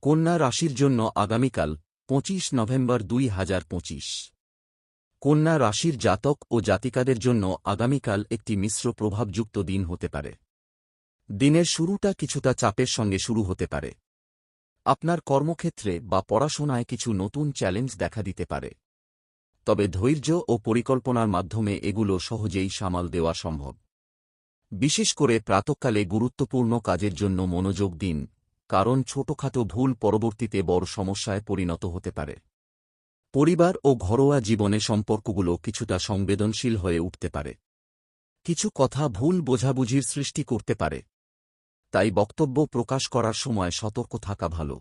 কন্যা রাশির জন্য আগামীকাল ২৫ নভেম্বর ২০২৫। কন্যা রাশির জাতক ও জাতিকাদের জন্য আগামীকাল একটি মিশ্র প্রভাবযুক্ত দিন হতে পারে। দিনের শুরুটা কিছুটা চাপের সঙ্গে শুরু হতে পারে। আপনার কর্মক্ষেত্রে বা পড়াশোনায় কিছু নতুন চ্যালেঞ্জ দেখা দিতে পারে, তবে ধৈর্য ও পরিকল্পনার মাধ্যমে এগুলো সহজেই সামাল দেওয়া সম্ভব। বিশেষ করে প্রাতঃকালে গুরুত্বপূর্ণ কাজের জন্য মনোযোগ দিন, কারণ ছোটখাটো ভুল পরবর্তীতে বড় সমস্যায় পরিণত হতে পারে। পরিবার ও ঘরোয়া জীবনে সম্পর্কগুলো কিছুটা সংবেদনশীল হয়ে উঠতে পারে। কিছু কথা ভুল বোঝাবুঝির সৃষ্টি করতে পারে, তাই বক্তব্য প্রকাশ করার সময় সতর্ক থাকা ভালো।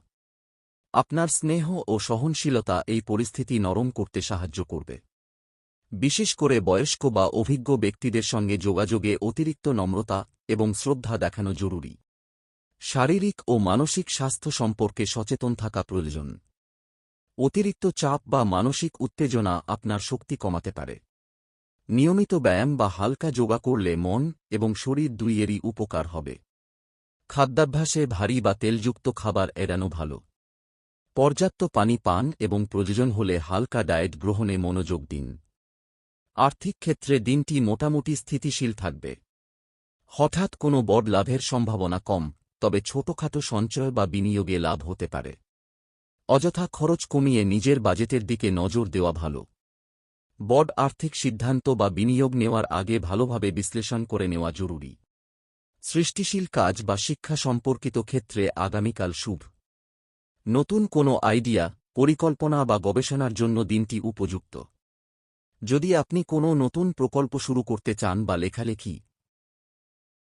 আপনার স্নেহ ও সহনশীলতা এই পরিস্থিতি নরম করতে সাহায্য করবে। বিশেষ করে বয়স্ক বা অভিজ্ঞ ব্যক্তিদের সঙ্গে যোগাযোগে অতিরিক্ত নম্রতা এবং শ্রদ্ধা দেখানো জরুরি। শারীরিক ও মানসিক স্বাস্থ্য সম্পর্কে সচেতন থাকা প্রয়োজন। অতিরিক্ত চাপ বা মানসিক উত্তেজনা আপনার শক্তি কমাতে পারে। নিয়মিত ব্যায়াম বা হালকা যোগা করলে মন এবং শরীর দুইয়েরই উপকার হবে। খাদ্যাভ্যাসে ভারী বা তেলযুক্ত খাবার এড়ানো ভালো। পর্যাপ্ত পানি পান এবং প্রয়োজন হলে হালকা ডায়েট গ্রহণে মনোযোগ দিন। আর্থিক ক্ষেত্রে দিনটি মোটামুটি স্থিতিশীল থাকবে। হঠাৎ কোনো বড় লাভের সম্ভাবনা কম, তবে ছোটখাটো সঞ্চয় বা বিনিয়োগে লাভ হতে পারে। অযথা খরচ কমিয়ে নিজের বাজেটের দিকে নজর দেওয়া ভালো। বড় আর্থিক সিদ্ধান্ত বা বিনিয়োগ নেওয়ার আগে ভালোভাবে বিশ্লেষণ করে নেওয়া জরুরি। সৃষ্টিশীল কাজ বা শিক্ষা সম্পর্কিত ক্ষেত্রে আগামীকাল শুভ। নতুন কোনো আইডিয়া, পরিকল্পনা বা গবেষণার জন্য দিনটি উপযুক্ত। যদি আপনি কোনো নতুন প্রকল্প শুরু করতে চান বা লেখালেখি,